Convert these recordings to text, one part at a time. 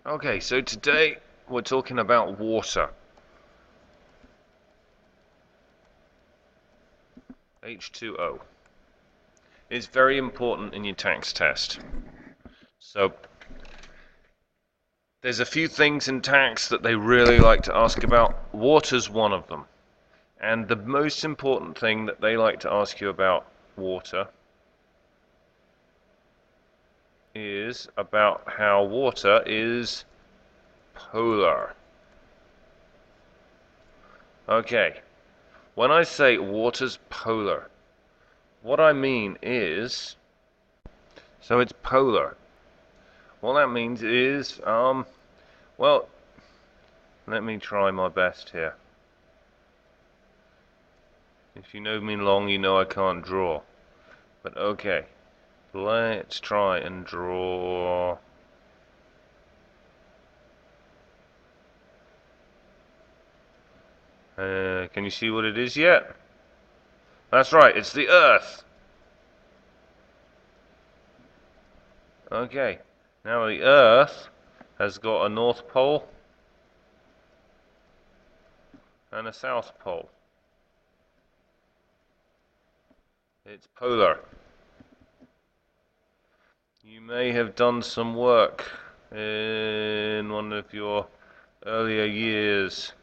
Okay, so today we're talking about water. H2O. It's very important in your tax test. So there's a few things in tax that they really like to ask about. Water's one of them. And the most important thing that they like to ask you about water is about how water is polar. Okay, when I say water's polar, what I mean is, so it's polar. What that means is, well, let me try my best here. If you know me long, you know I can't draw. But okay, let's try and draw. Can you see what it is yet? That's right, it's the Earth. Okay, now the Earth has got a North Pole and a South Pole. It's polar. You may have done some work in one of your earlier years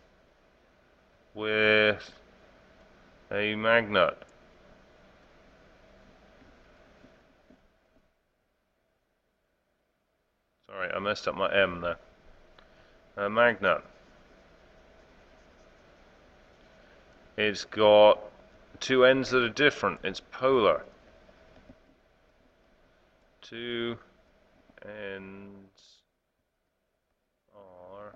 with a magnet. Sorry, I messed up my M there. A magnet. It's got two ends that are different. It's polar. Two ends are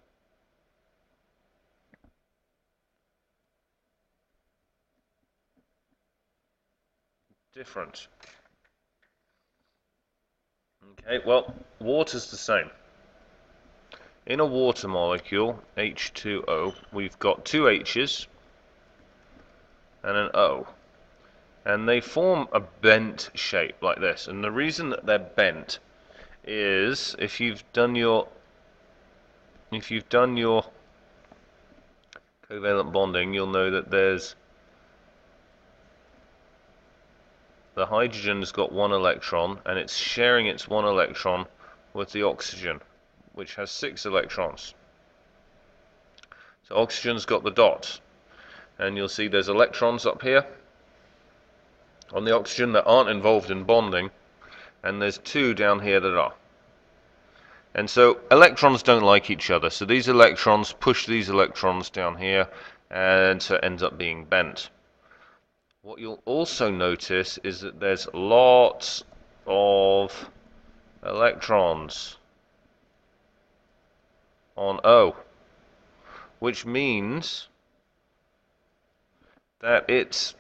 different. Okay, well, water's the same. In a water molecule, H2O, we've got two H's and an O. And they form a bent shape like this. And the reason that they're bent is if you've done your covalent bonding, you'll know that there's the hydrogen's got one electron and it's sharing its one electron with the oxygen, which has 6 electrons. So oxygen's got the dots, and you'll see there's electrons up here on the oxygen that aren't involved in bonding, and there's 2 down here that are. And so electrons don't like each other, so these electrons push these electrons down here, and so it ends up being bent. What you'll also notice is that there's lots of electrons on O, which means that it's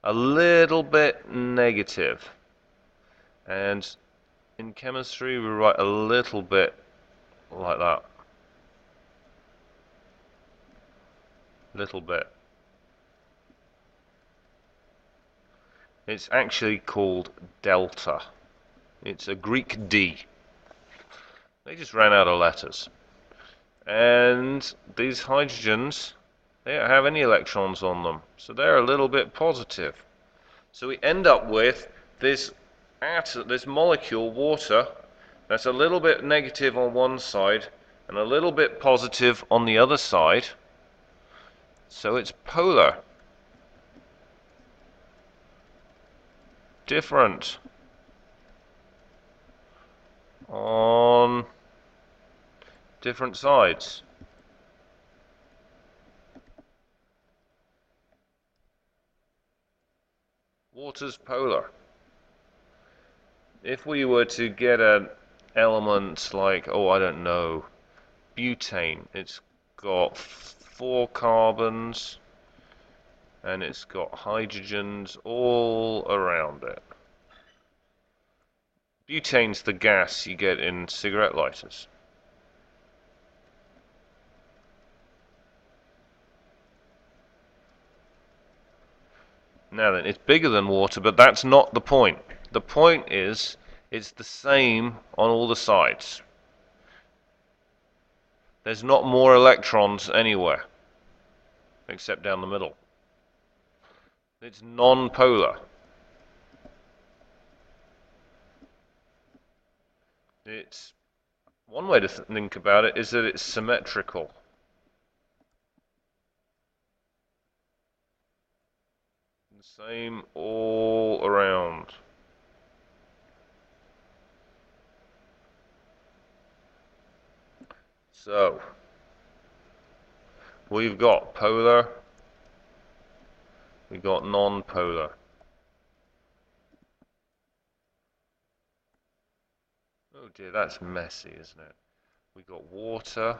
a little bit negative. And in chemistry, we write a little bit like that. Little bit. It's actually called delta. It's a Greek D. They just ran out of letters. And these hydrogens, they don't have any electrons on them, so they're a little bit positive. So we end up with this molecule, water, that's a little bit negative on one side and a little bit positive on the other side. So it's polar. Different on different sides. Water's polar. If we were to get an element like, oh, I don't know, butane, it's got 4 carbons and it's got hydrogens all around it. Butane's the gas you get in cigarette lighters. Now then, it's bigger than water, but that's not the point. The point is, It's the same on all the sides. There's not more electrons anywhere, except down the middle. It's non-polar. It's one way to think about it is that it's symmetrical. The same all around. So, we've got polar, we've got non-polar. Oh dear, that's messy, isn't it? We've got water,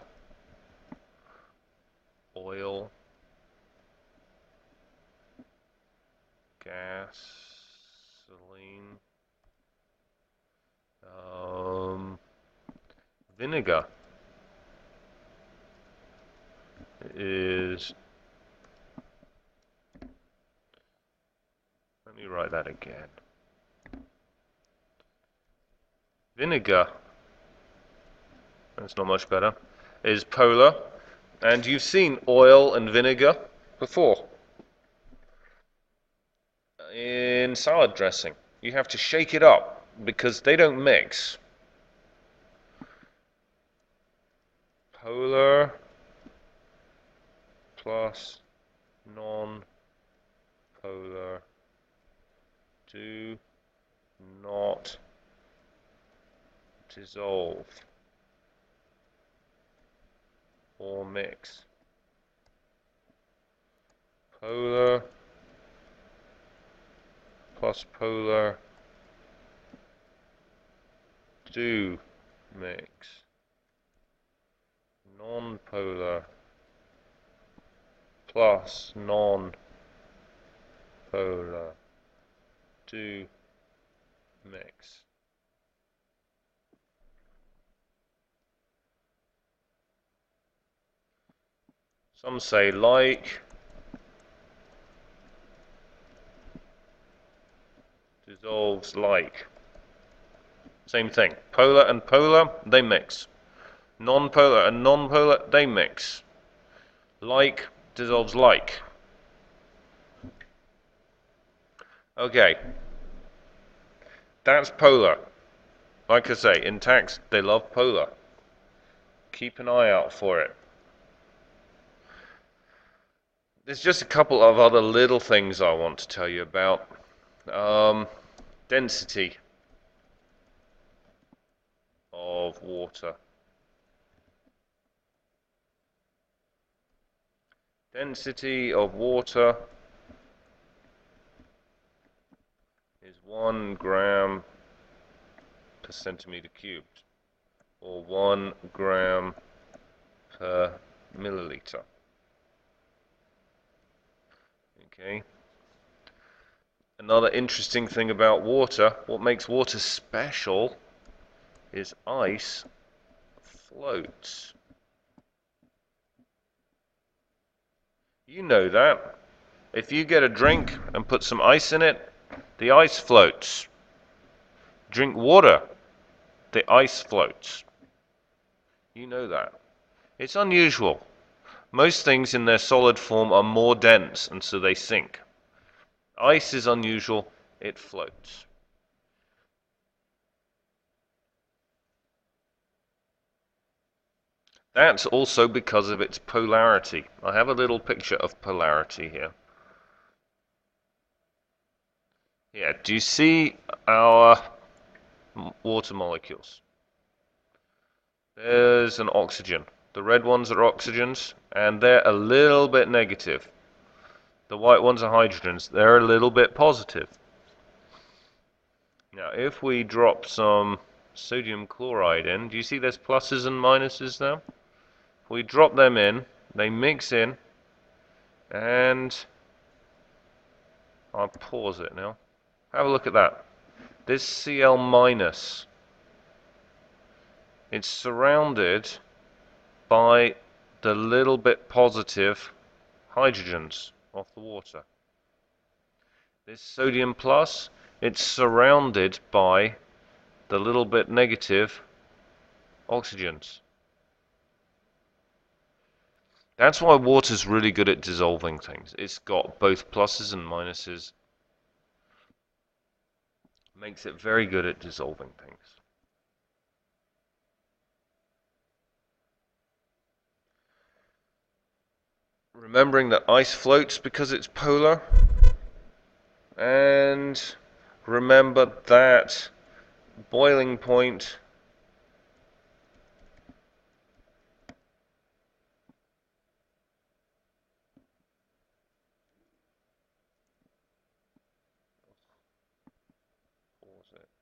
oil, gasoline, vinegar is, let me write that again. Vinegar, that's not much better, is polar, and you've seen oil and vinegar before in salad dressing. You have to shake it up because they don't mix. Polar plus non-polar do not dissolve or mix. Polar plus polar do mix. Non-polar plus non-polar do mix. Some say like dissolves like. Same thing. Polar and polar, they mix. Non-polar and non-polar, they mix. Like dissolves like. Okay. That's polar. Like I say, in tax, they love polar. Keep an eye out for it. There's just a couple of other little things I want to tell you about. Density of water. Density of water is 1 gram per centimeter cubed, or 1 gram per milliliter. Okay. Another interesting thing about water, what makes water special is ice floats. You know that. If you get a drink and put some ice in it, the ice floats. Drink water, the ice floats. You know that. It's unusual. Most things in their solid form are more dense, and so they sink. Ice is unusual, it floats. That's also because of its polarity. I have a little picture of polarity here. Yeah, do you see our water molecules? There's an oxygen. The red ones are oxygens, and they're a little bit negative. The white ones are hydrogens. They're a little bit positive. Now, if we drop some sodium chloride in, do you see there's pluses and minuses now? If we drop them in, they mix in, and I'll pause it now. Have a look at that. This Cl minus, it's surrounded by the little bit positive hydrogens of the water. This sodium plus, it's surrounded by the little bit negative oxygens. That's why water's really good at dissolving things. It's got both pluses and minuses. Makes it very good at dissolving things. Remembering that ice floats because it's polar. And remember that boiling point what was it?